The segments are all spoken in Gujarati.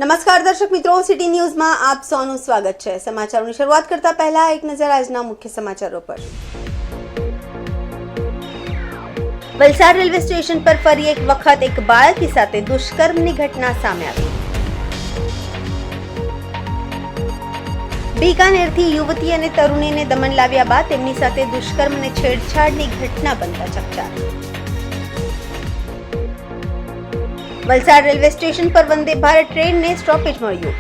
નમસ્કાર દર્શક મિત્રો, સિટી ન્યૂઝમાં આપ સૌનું સ્વાગત છે। સમાચારોની શરૂઆત કરતા પહેલા એક નજર આજના મુખ્ય સમાચારો પર। વલસાડ રેલવે સ્ટેશન પર ફરી એક વખત એક બાળકી સાથે દુષ્કર્મની ઘટના સામે આવી। બીકાનેરથી યુવતી અને તરુણીને દમન લાવ્યા બાદ તેમની સાથે દુષ્કર્મ અને છેડછાડની ઘટના બનતા ચકચાર। વલસાડ રેલવે સ્ટેશન પર વંદે ભારત ટ્રેનને સ્ટોપેજ મળ્યું।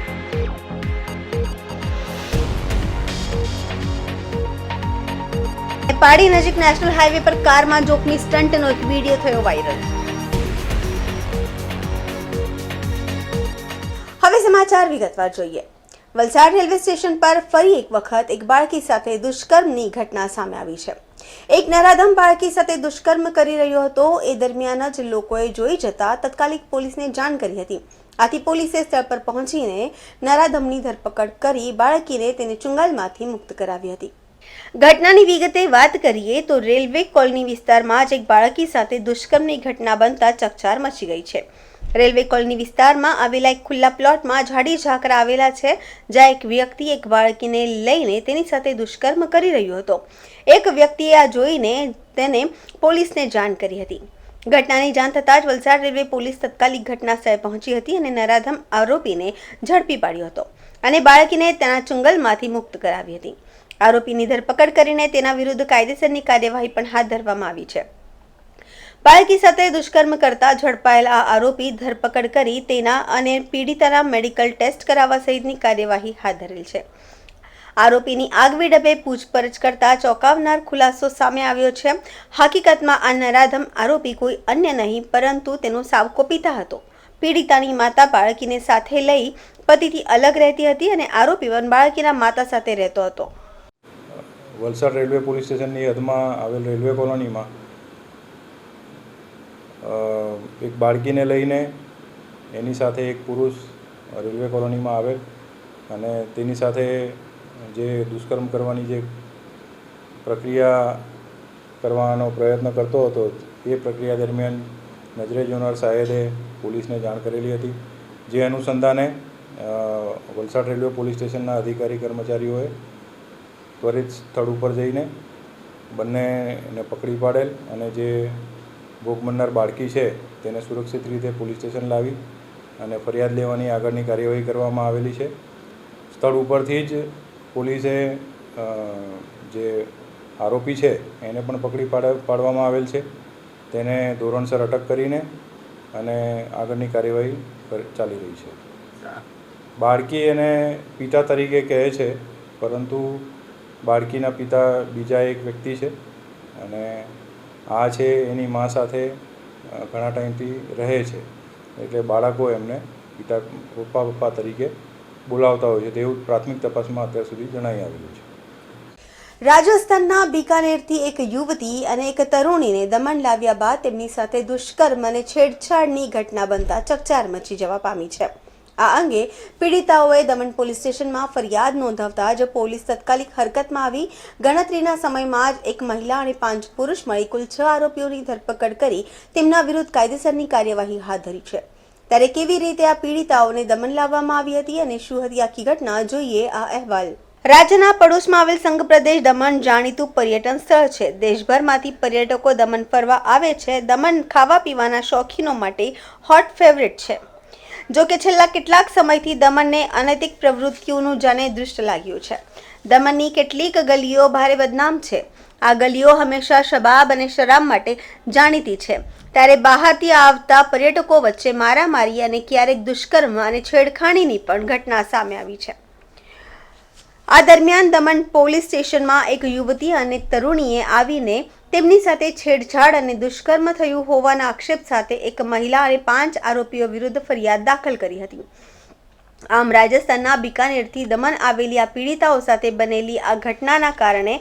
પાડી નજીક નેશનલ હાઈવે પર કારમાં જોખમી સ્ટંટનો એક વિડીયો થયો વાયરલ। હવે સમાચાર વિગતવાર જોઈએ। વલસાડ રેલવે સ્ટેશન પર ફરી એક વખત એક બાળકી સાથે દુષ્કર્મની ઘટના સામે આવી છે। એક નરાધમ બાળકી સાથે દુષ્કર્મ કરી રહ્યો હતો। એ દરમિયાન જ લોકોએ જોઈ જતા તત્કાલિક પોલીસને જાણ કરી હતી। આથી પોલીસે સ્થળ પર પહોંચીને નરાધમની ધરપકડ કરી બાળકીને તેને ચુંગાલમાંથી મુક્ત કરાવી હતી। ઘટનાની વિગતે વાત કરીએ તો રેલવે કોલોની વિસ્તારમાં જ એક બાળકી સાથે દુષ્કર્મની ઘટના બનતા ચકચાર મચી ગઈ છે। રેલવે કોલોની વિસ્તારમાં આવેલા એક ખુલ્લા પ્લોટમાં ઝાડી ઝાકરા આવેલા છે, જ્યાં એક વ્યક્તિ એક બાળકીને લઈને તેની સાથે દુષ્કર્મ કરી રહ્યો હતો। એક વ્યક્તિએ આ જોઈને તેને પોલીસને જાણ કરી હતી। ઘટનાની જાણ થતાં જ વલસાડ રેલવે પોલીસ તત્કાલિક ઘટના સ્થળે પહોંચી હતી અને નરાધમ આરોપીને ઝડપી પાડ્યો હતો અને બાળકીને તેના ચુંગલમાંથી મુક્ત કરાવી હતી। આરોપીની ધરપકડ કરીને તેના વિરુદ્ધ કાયદેસરની કાર્યવાહી પણ હાથ ધરવામાં આવી છે। બાળકી સાથે દુષ્કર્મ કરતા ઝડપાયેલા આ આરોપી ધરપકડ કરી તેના અને પીડિતાના મેડિકલ ટેસ્ટ કરાવવા સહિતની કાર્યવાહી હાથ ધરેલ છે। આરોપીની આગવી ડબે પૂછપરછ કરતા ચોંકાવનાર ખુલાસો સામે આવ્યો છે। હકીકતમાં આ નરાધમ આરોપી કોઈ અન્ય નહીં પરંતુ તેનો સાવકો પિતા હતો। પીડિતાની માતા બાળકીને સાથે લઈ પતિથી અલગ રહેતી હતી અને આરોપી પણ બાળકીના માતા સાથે રહેતો હતો। વલસાડ રેલવે પોલીસ સ્ટેશનની હદમાં આવેલ રેલવે કોલોનીમાં એક બાળકીને લઈને એની સાથે એક પુરુષ રેલવે કોલોનીમાં આવેલ અને તેની સાથે જે દુષ્કર્મ કરવાની જે પ્રક્રિયા કરવાનો પ્રયત્ન કરતો હતો એ પ્રક્રિયા દરમિયાન નજરે જોનાર સાહેબે પોલીસને જાણ કરેલી હતી। જે અનુસંધાને વલસાડ રેલવે પોલીસ સ્ટેશનના અધિકારી કર્મચારીઓએ ત્વરિત સ્થળ ઉપર જઈને બંનેને પકડી પાડેલ અને જે ભોગ બનનાર બાળકી છે તેને સુરક્ષિત રીતે પોલીસ સ્ટેશન લાવી અને ફરિયાદ લેવાની આગળની કાર્યવાહી કરવામાં આવેલી છે। સ્થળ ઉપરથી જ પોલીસે જે આરોપી છે એને પણ પકડી પાડવામાં આવેલ છે। તેને ધોરણસર અટક કરીને અને આગળની કાર્યવાહી ચાલી રહી છે। બાળકી એને પિતા તરીકે કહે છે, પરંતુ બાળકીના પિતા બીજા એક વ્યક્તિ છે અને આ છે એની મા સાથે ઘણા ટાઈમથી રહે છે, એટલે બાળકો એમને પપ્પા તરીકે બોલાવતા હોય છે તેવું પ્રાથમિક તપાસમાં અત્યાર સુધી જણાઈ આવેલું છે। રાજસ્થાનના બીકાનેરથી એક યુવતી અને એક તરુણીને દમન લાવ્યા બાદ તેમની સાથે દુષ્કર્મ અને છેડછાડની ઘટના બનતા ચકચાર મચી જવા પામી છે। આ અંગે પીડિતાઓએ દમણ પોલીસ સ્ટેશનમાં ફરિયાદ નોંધાવતા જ પોલીસ તત્કાલિક હરકતમાં આવી ગણતરીના સમયમાં જ એક મહિલા અને 5 પુરુષ મળી કુલ 6 આરોપીઓની ધરપકડ કરી તેમના વિરુદ્ધ કાયદેસરની કાર્યવાહી હાથ ધરી છે। ત્યારે કેવી રીતે આ પીડિતાઓને દમન લાવવામાં આવી હતી અને શું હતી આખી ઘટના, જોઈએ આ અહેવાલ। રાજ્યના પડોશમાં આવેલ સંઘ પ્રદેશ દમણ જાણીતું પર્યટન સ્થળ છે। દેશભરમાંથી પર્યટકો દમણ ફરવા આવે છે। દમણ ખાવા પીવાના શોખીનો માટે હોટ ફેવરિટ છે। જો કે છેલ્લા કેટલાક સમયથી દમણને અનૈતિક પ્રવૃત્તિઓનું જાણે દૃષ્ટ લાગ્યું છે। દમણની કેટલીક ગલીઓ ભારે બદનામ છે। આ ગલીઓ હંમેશા શબાબ અને શરાબ માટે જાણીતી છે। ત્યારે બહારથી આવતા પર્યટકો વચ્ચે મારામારી અને ક્યારેક દુષ્કર્મ અને છેડખાણીની પણ ઘટના સામે આવી છે। આ દરમિયાન દમણ પોલીસ સ્ટેશનમાં એક યુવતી અને તરુણીએ આવીને તેમની સાથે છેડછાડ અને દુષ્કર્મ થયું હોવાના આક્ષેપ સાથે એક મહિલા અને 5 આરોપીઓ વિરુદ્ધ ફરિયાદ દાખલ કરી હતી। આમ રાજસ્થાનના બીકાનેરથી દમણ આવેલી આ પીડિતાઓ સાથે બનેલી આ ઘટનાના કારણે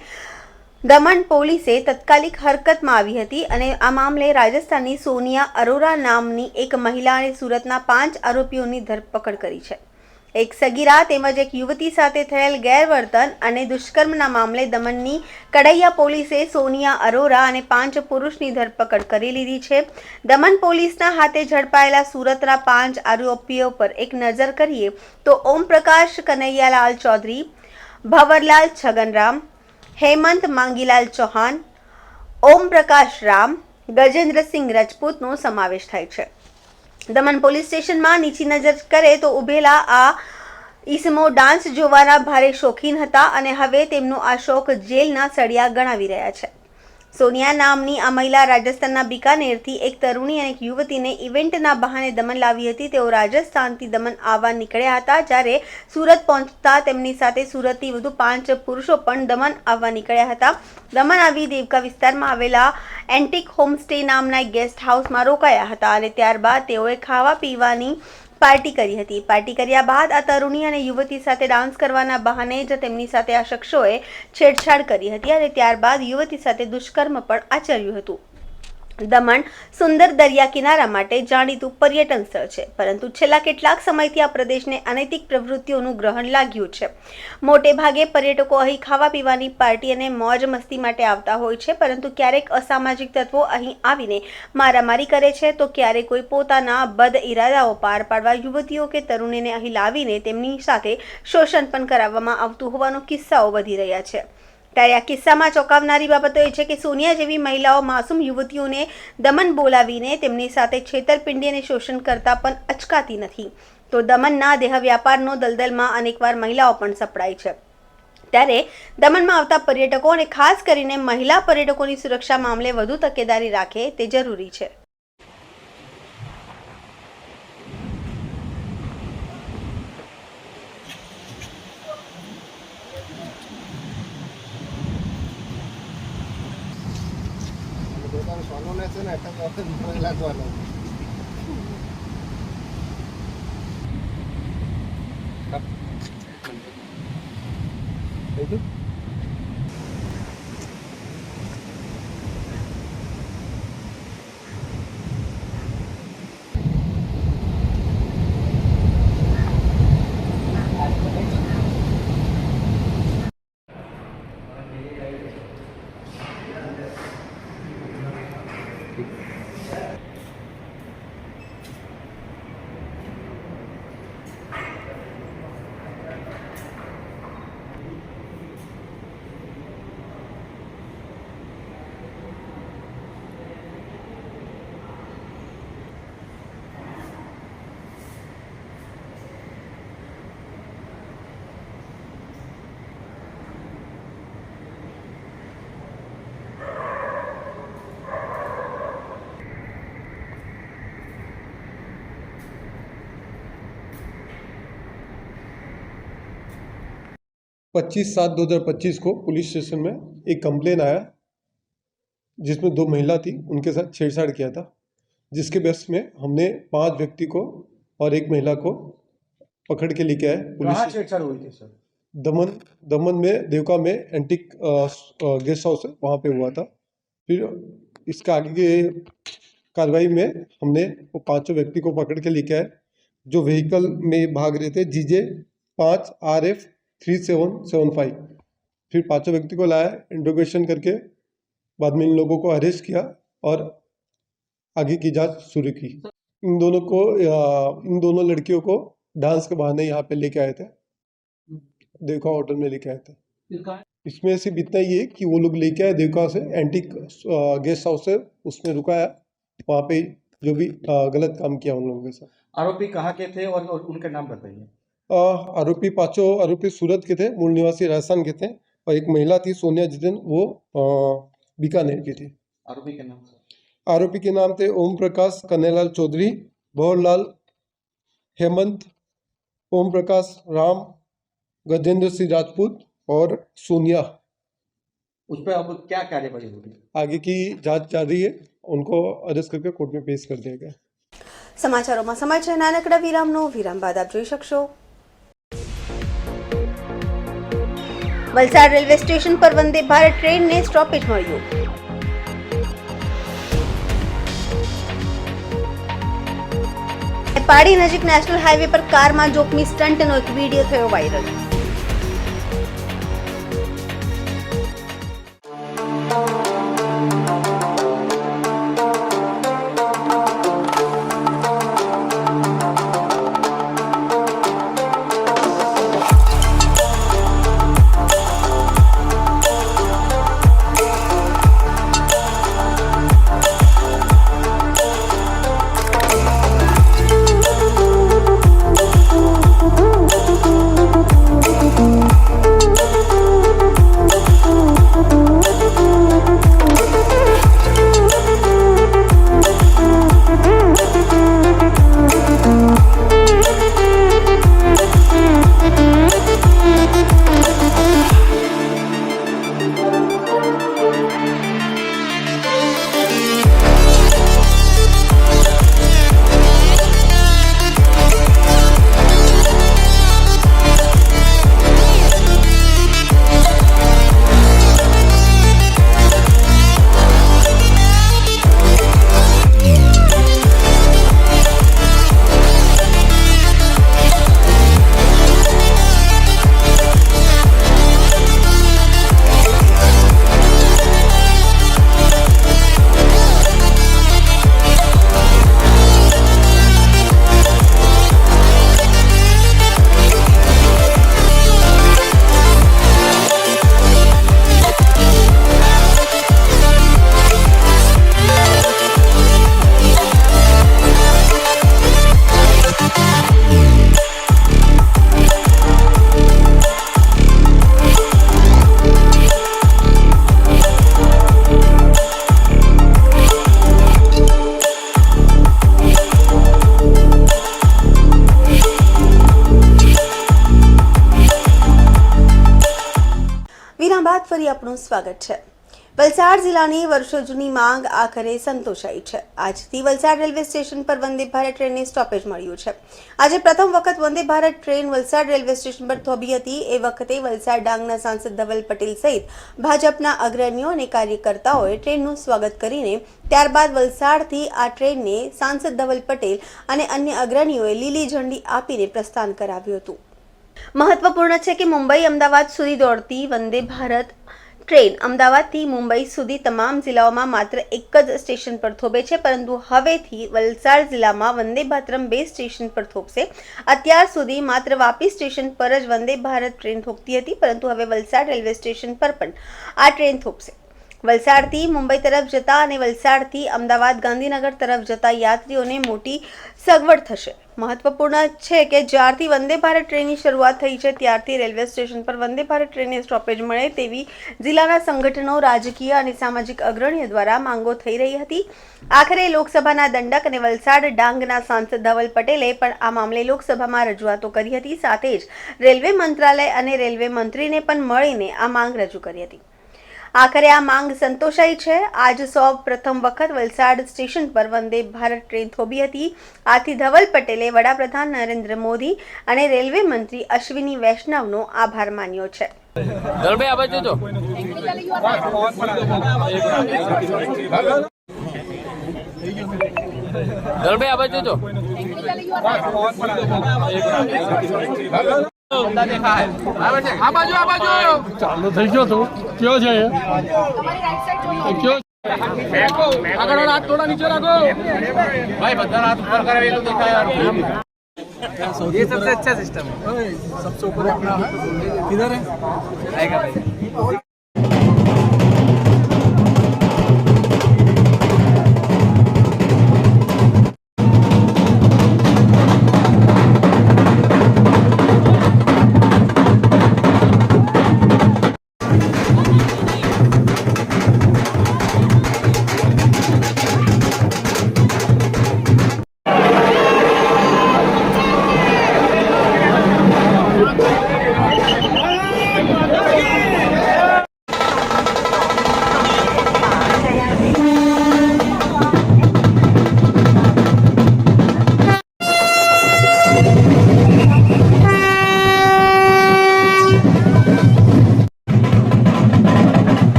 દમણ પોલીસે તત્કાલિક હરકતમાં આવી હતી અને આ મામલે રાજસ્થાનની સોનિયા અરોરા નામની એક મહિલા અને સુરતના 5 આરોપીઓની ધરપકડ કરી છે। એક સગીરા તેમજ એક યુવતી સાથે થયેલ ગેરવર્તન અને દુષ્કર્મના મામલે દમણની કડૈયા પોલીસે સોનિયા અરોરા અને 5 પુરુષની ધરપકડ કરી લીધી છે. દમણ પોલીસના હાથે ઝડપાયેલા સુરતના 5 આરોપીઓ પર એક નજર કરીએ તો ઓમપ્રકાશ કનૈયાલાલ ચૌધરી, ભંવરલાલ છગનરામ, હેમંત માંગીલાલ ચૌહાણ, ઓમપ્રકાશ રામ, ગજેન્દ્રસિંહ રજપૂતનો સમાવેશ થાય છે. દમણ પોલીસ સ્ટેશનમાં નીચી નજર કરે તો ઉભેલા આ ઈસમો ડાન્સ જોવાના ભારે શોખીન હતા અને હવે તેમનો આ શોખ જેલના સળિયા ગણાવી રહ્યા છે. સોનિયા નામની આ મહિલા રાજસ્થાનના બિકાનેરથી એક તરુણી અને એક યુવતીને ઇવેન્ટના બહાને દમણ લાવી હતી. તેઓ રાજસ્થાનથી દમણ આવવા નીકળ્યા હતા. જ્યારે સુરત પહોંચતા તેમની સાથે સુરતથી વધુ 5 પુરુષો પણ દમણ આવવા નીકળ્યા હતા. દમણ આવી દેવકા વિસ્તારમાં આવેલા એન્ટિક હોમસ્ટે નામના એક ગેસ્ટ હાઉસમાં રોકાયા હતા અને ત્યારબાદ તેઓએ ખાવા પીવાની પાર્ટી કરી હતી. પાર્ટી કર્યા બાદ આ તરુણી અને યુવતી સાથે ડાન્સ કરવાના બહાને જ તેમની સાથે આ શખ્સોએ છેડછાડ કરી હતી અને ત્યારબાદ યુવતી સાથે દુષ્કર્મ પણ આચર્યું હતું. દમણ સુંદર દરિયા કિનારા માટે જાણીતું પર્યટન સ્થળ છે, પરંતુ છેલ્લા કેટલાક સમયથી આ પ્રદેશને અનૈતિક પ્રવૃત્તિઓનું ગ્રહણ લાગ્યું છે. મોટે ભાગે પર્યટકો અહીં ખાવા પીવાની પાર્ટી અને મોજ મસ્તી માટે આવતા હોય છે, પરંતુ ક્યારેક અસામાજિક તત્વો અહીં આવીને મારામારી કરે છે તો ક્યારેક કોઈ પોતાના બદ ઇરાદાઓ પાર પાડવા યુવતીઓ કે તરુણીને અહીં લાવીને તેમની સાથે શોષણ પણ કરાવવામાં આવતું હોવાનો કિસ્સાઓ વધી રહ્યા છે. ત્યારે આ કિસ્સામાં ચોંકાવનારી બાબતો એ છે કે સોનિયા જેવી મહિલાઓ માસૂમ યુવતીઓને દમણ બોલાવીને તેમની સાથે છેતરપિંડી અને શોષણ કરતા પણ અચકાતી નથી. તો દમણના દેહ વ્યાપારનો દલદલમાં અનેકવાર મહિલાઓ પણ સપડાય છે. ત્યારે દમણમાં આવતા પર્યટકો અને ખાસ કરીને મહિલા પર્યટકોની સુરક્ષા મામલે વધુ તકેદારી રાખે તે જરૂરી છે. સોનું ને છે ને એટલે લાગવાનો पच्चीस 7/2025 को पुलिस स्टेशन में एक कंप्लेन आया जिसमें 2 महिला थी, उनके साथ छेड़छाड़ किया था, जिसके बेस में हमने 5 व्यक्ति को और एक महिला को पकड़ के लेके आए. कहाँ छेड़छाड़ हुई थी सर? दमन में देवका में एंटिक गेस्ट हाउस है, वहाँ पे हुआ था. फिर इसका आगे के कार्रवाई में हमने वो 5 व्यक्ति को पकड़ के लेके आए जो व्हीकल में भाग रहे थे GJ 5 RF 3775. फिर 5 व्यक्ति को लाया, इंट्रोगेशन करके बाद में इन लोगों को अरेस्ट किया और आगे की जांच शुरू की. इन दोनों लड़कियों को डांस के बहाने यहाँ पे लेके आए थे, देवका होटल में लेके आए थे. इसमें सिर्फ इतना ही है कि वो लोग लेके आए देवका से, एंटिक गेस्ट हाउस है उसमें रुकाया, वहाँ पे जो भी गलत काम किया उन लोगों के साथ. आरोपी कहाँ के थे और उनके नाम बताइए. पांचों आरोपी सूरत के थे, मूल निवासी राजस्थान के थे, और एक महिला थी सोनिया जितेन, वो बीकानेर की थी. आरोपी के नाम सर? आरोपी के नाम थे ओम प्रकाश कन्हैयालाल चौधरी, भंवरलाल, हेमंत, ओम प्रकाश राम, गजेंद्र सिंह राजपूत और सोनिया. उस पर अब क्या कार्यवाही होगी? आगे की जांच जारी है, उनको अरेस्ट करके कोर्ट में पेश कर दिया गया. સમાચારોમાં સમય છે નાનકડા વિરામનો. વિરામ બાદ આપ જોઈ શકશો વલસાડ રેલવે સ્ટેશન પર વંદે ભારત ટ્રેનને સ્ટોપેજ મળ્યું. પાડી નજીક નેશનલ હાઈવે પર કારમાં જોખમી સ્ટંટનો એક વિડીયો થયો વાયરલ. વિરામ બાદ ફરી આપનું સ્વાગત છે. વલસાડ જિલ્લાની વર્ષો જૂની માંગ આખરે સંતોષાઈ છે. આજથી વલસાડ રેલવે સ્ટેશન પર વંદે ભારત ટ્રેનને સ્ટોપેજ મળ્યું છે. આજે પ્રથમ વખત Vande Bharat train Valsad railway station પર થોભી હતી. એ વખતે વલસાડ ડાંગના સાંસદ ધવલ પટેલ સહિત ભાજપના અગ્રણીઓ અને કાર્યકર્તાઓએ ટ્રેનનું સ્વાગત કરીને ત્યારબાદ વલસાડથી આ ટ્રેનને સાંસદ ધવલ પટેલ અને અન્ય અગ્રણીઓએ લીલી ઝંડી આપીને પ્રસ્થાન કરાવ્યું હતું. મહત્વપૂર્ણ છે કે મુંબઈ અમદાવાદ સુધી દોડતી વંદે ભારત ટ્રેન અમદાવાદથી મુંબઈ સુધી તમામ જિલ્લાઓમાં માત્ર એક જ સ્ટેશન પર થોભે છે, પરંતુ હવેથી વલસાડ જિલ્લામાં વંદે ભારતમ 2 સ્ટેશન પર થોભશે. અત્યાર સુધી માત્ર વાપી સ્ટેશન પર જ વંદે ભારત ટ્રેન થોભતી હતી, પરંતુ હવે વલસાડ રેલવે સ્ટેશન પર પણ આ ટ્રેન થોભશે. વલસાડથી મુંબઈ તરફ જતા અને વલસાડથી અમદાવાદ ગાંધીનગર તરફ જતા યાત્રીઓને મોટી સગવડ થશે. મહત્વપૂર્ણ છે કે જ્યારથી વંદે ભારત ટ્રેનની શરૂઆત થઈ છે ત્યારથી રેલવે સ્ટેશન પર વંદે ભારત ટ્રેનને સ્ટોપેજ મળે તેવી જિલ્લાના સંગઠનો, રાજકીય અને સામાજિક અગ્રણીઓ દ્વારા માંગો થઈ રહી હતી. આખરે લોકસભાના દંડક અને વલસાડ ડાંગના સાંસદ ધવલ પટેલે પણ આ મામલે લોકસભામાં રજૂઆતો કરી હતી. સાથે જ રેલવે મંત્રાલય અને રેલવે મંત્રીને પણ મળીને આ માંગ રજૂ કરી હતી. આખરે આ માંગ સંતોષાઈ છે. આજ સૌ પ્રથમ વખત વલસાડ સ્ટેશન પર વંદે ભારત ટ્રેન થોભી હતી. આથી ધવલ પટેલે વડાપ્રધાન નરેન્દ્ર મોદી અને રેલવે મંત્રી અશ્વિની વૈષ્ણવનો આભાર માન્યો છે. ચાલુ થઈ ગયો તો કયો છે આગળ હાથ થોડા નીચે રાખો ભાઈ, બધા હાથ ઉપર કરે એટલું દેખાય. ये सबसे अच्छा सिस्टम है. सबसे ऊपर अपना है. किधर है आएगा भाई.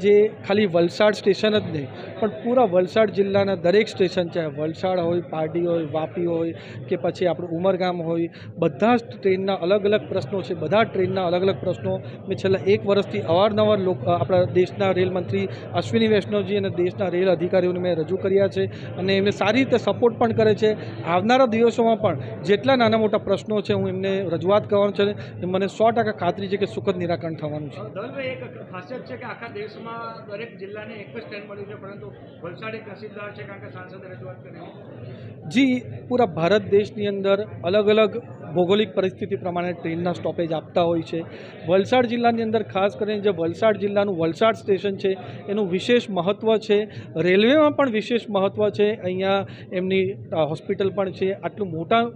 આજે ખાલી વલસાડ સ્ટેશન જ નહીં પણ પૂરા વલસાડ જિલ્લાના દરેક સ્ટેશન છે, વલસાડ હોય, પારડી હોય, વાપી હોય કે પછી આપણું ઉમરગામ હોય, બધા જ ટ્રેનના અલગ અલગ પ્રશ્નો છે. બધા ટ્રેનના અલગ અલગ પ્રશ્નો મેં છેલ્લા 1 વર્ષથી અવારનવાર આપણા દેશના રેલ મંત્રી અશ્વિની વૈષ્ણવજી અને દેશના રેલ અધિકારીઓને મેં રજૂ કર્યા છે અને એમને સારી રીતે સપોર્ટ પણ કરે છે. આવનારા દિવસોમાં પણ જેટલા નાના મોટા પ્રશ્નો છે હું એમને રજૂઆત કરવાનું છે. મને 100% ખાતરી છે કે સુખદ નિરાકરણ થવાનું છે. ધવલભાઈ, એક ખાસિયત છે કે આખા દેશમાં દરેક જિલ્લાને એક જ ટ્રેન મળી છે, પરંતુ વલસાડ એક નસીબદાર છે કારણ કે સાંસદે રજૂઆત કરી. જી, પૂરા ભારત દેશની અંદર અલગ અલગ ભૌગોલિક પરિસ્થિતિ પ્રમાણે ટ્રેનના સ્ટોપેજ આપતા હોય છે. વલસાડ જિલ્લાની અંદર ખાસ કરીને જે વલસાડ જિલ્લાનું વલસાડ સ્ટેશન છે એનું વિશેષ મહત્ત્વ છે. રેલવેમાં પણ વિશેષ મહત્ત્વ છે. અહીંયા એમની હોસ્પિટલ પણ છે. આટલું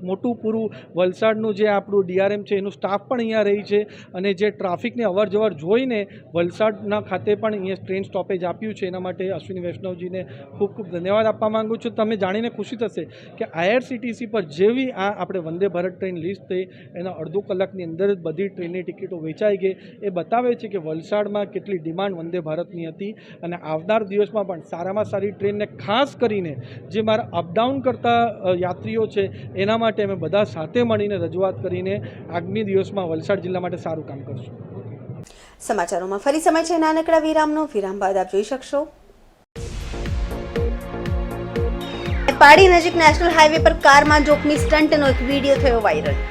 મોટું પૂરું વલસાડનું જે આપણું DRM છે એનું સ્ટાફ પણ અહીંયા રહી છે અને જે ટ્રાફિકની અવર જવર જોઈને વલસાડના ખાતે પણ અહીંયા ટ્રેન સ્ટોપેજ આપ્યું છે. એના માટે અશ્વિની વૈષ્ણવજીને ખૂબ ખૂબ ધન્યવાદ આપવા માગું છું. તમે જાણીને ખુશી થશે કે IRCTC પર જેવી આ આપણે વંદે ભારત ટ્રેન લિસ્ટ થઈ એના અડધો કલાકની અંદર જ બધી ટ્રેનની ટિકિટો વેચાઈ ગઈ. એ બતાવે છે કે વલસાડમાં કેટલી ડિમાન્ડ વંદે ભારતની હતી અને આવનાર દિવસમાં પણ સારામાં સારી ટ્રેનને ખાસ કરીને જે મારા અપડાઉન કરતા યાત્રીઓ છે એના માટે અમે બધા સાથે મળીને રજૂઆત કરીને આગામી દિવસમાં વલસાડ જિલ્લા માટે સારું કામ કરશું. સમાચારોમાં ફરી સમય છે નાનકડા વિરામનો. વિરામ બાદ આપ જોઈ શકશો પાડી નજીક નેશનલ હાઈવે પર કારમાં જોખમી સ્ટંટનો એક વિડીયો થયો વાયરલ.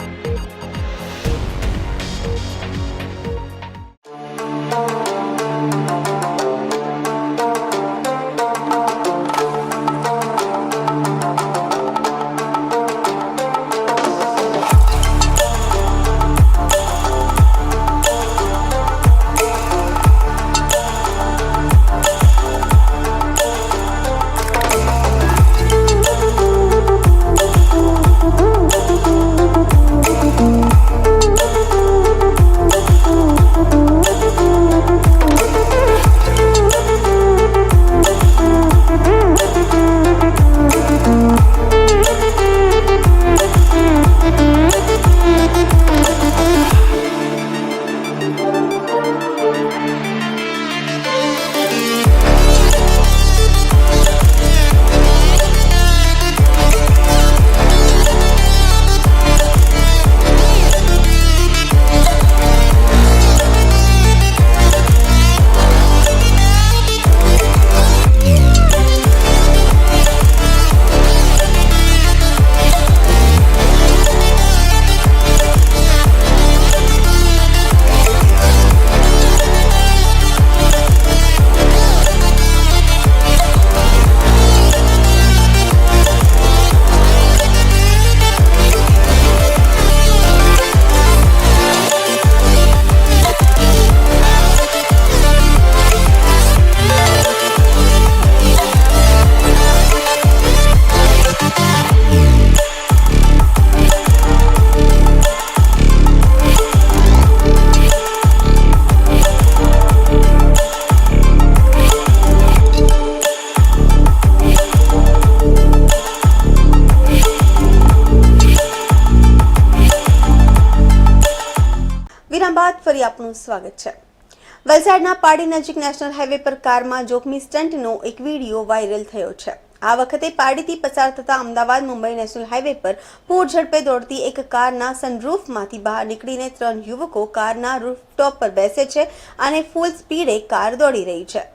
બાદ ફરી આપનું સ્વાગત છે. વલસાડના પાડી નજીક નેશનલ હાઈવે પર કારમાં જોખમી સ્ટંટનો એક વિડીયો વાયરલ થયો છે. આ વખતે પાડીથી પસાર થતા અમદાવાદ મુંબઈ નેશનલ હાઈવે પર પૂર ઝડપે દોડતી એક કારના સનરૂફમાંથી બહાર નીકળીને 3 યુવકો કારના રૂફટોપ પર બેસે છે અને ફૂલ સ્પીડે કાર દોડી રહી છે.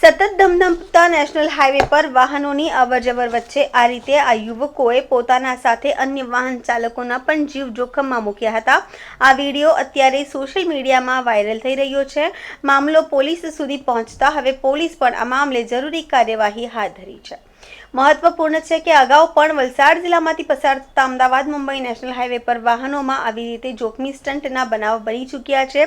સતત ધમધમતા નેશનલ હાઈવે પર વાહનોની અવરજવર વચ્ચે આ રીતે આ યુવકોએ પોતાના સાથે અન્ય વાહન ચાલકોના પણ જીવ જોખમમાં મૂક્યા હતા. આ વિડીયો અત્યારે સોશિયલ મીડિયામાં વાયરલ થઈ રહ્યો છે. મામલો પોલીસ સુધી પહોંચતા હવે પોલીસ પણ આ મામલે જરૂરી કાર્યવાહી હાથ ધરી છે. મહત્વપૂર્ણ છે કે અગાઉ પણ વલસાડ જિલ્લામાંથી પસાર થતા અમદાવાદ મુંબઈ નેશનલ હાઈવે પર વાહનોમાં આવી રીતે જોખમી સ્ટંટના બનાવ બની ચૂક્યા છે.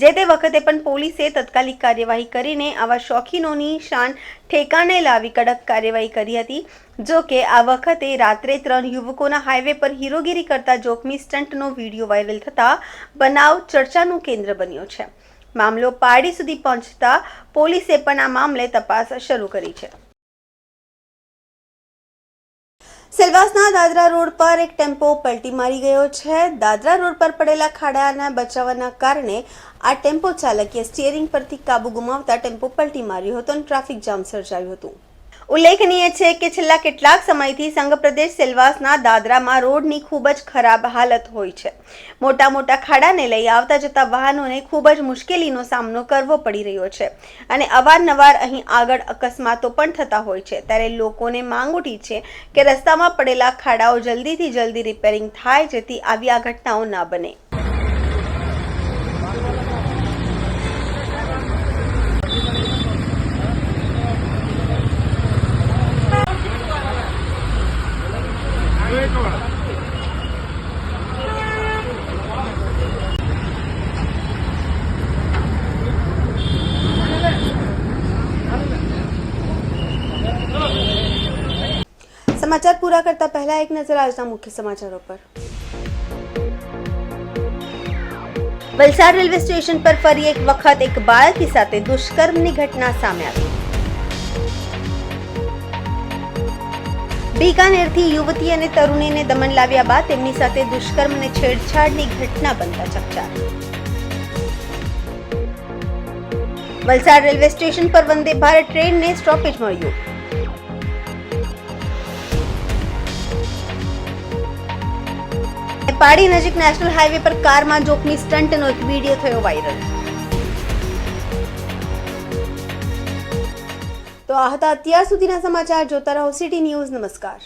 જે તે વખતે પણ પોલીસે તાત્કાલિક કાર્યવાહી કરીને આવા શોખીનોની શાન ઠેકાણે લાવી કડક કાર્યવાહી કરી હતી. જો કે આ વખતે રાત્રે 3 યુવકોના હાઈવે પર હીરોગીરી કરતા જોખમી સ્ટંટનો વિડીયો વાયરલ થતા બનાવ ચર્ચાનું કેન્દ્ર બન્યો છે. મામલો પાડી સુધી પહોંચતા પોલીસે પણ આ મામલે તપાસ શરૂ કરી છે. સેલવાસના દાદરા રોડ પર એક ટેમ્પો પલટી મારી ગયો છે. દાદરા રોડ પર પડેલા ખાડાના બચાવવાના કારણે આ ટેમ્પો ચાલકે સ્ટીયરિંગ પરથી કાબુ ગુમાવતા ટેમ્પો પલટી માર્યો હતો અને ટ્રાફિક જામ સર્જાયું હતું. ઉલ્લેખનીય છે કે છેલ્લા કેટલાક સમયથી સંઘ પ્રદેશ સેલવાસના દાદરામાં રોડની ખૂબ જ ખરાબ હાલત હોય છે. મોટા મોટા ખાડાને લઈ આવતા જતા વાહનોને ખૂબ જ મુશ્કેલીનો સામનો કરવો પડી રહ્યો છે અને અવારનવાર અહીં આગળ અકસ્માતો પણ થતા હોય છે. ત્યારે લોકોને માંગ ઉઠી છે કે રસ્તામાં પડેલા ખાડાઓ જલ્દીથી જલ્દી રિપેરિંગ થાય જેથી આવી આ ઘટનાઓ ના બને. સમાચાર પૂરા કરતા પહેલા એક નજર આજના મુખ્ય સમાચારો પર. વલસાડ રેલવે સ્ટેશન પર ફરી એક વખત એક બાળકી સાથે દુષ્કર્મની ઘટના સામે આવી. બીકાનેરથી યુવતી અને તરુણીને દમન લાવ્યા બાદ તેમની સાથે દુષ્કર્મ અને છેડછાડની ઘટના બનતા ચકચાર. વલસાડ રેલવે સ્ટેશન પર વંદે ભારત ટ્રેનને સ્ટોપેજ મળ્યું. પાડી નજીક નેશનલ હાઈવે પર કારમાં જોખમી સ્ટંટનો એક વિડીયો થયો વાયરલ. તો આ હતા અત્યાર સુધીના સમાચાર. જોતા રહો સિટી ન્યૂઝ. નમસ્કાર.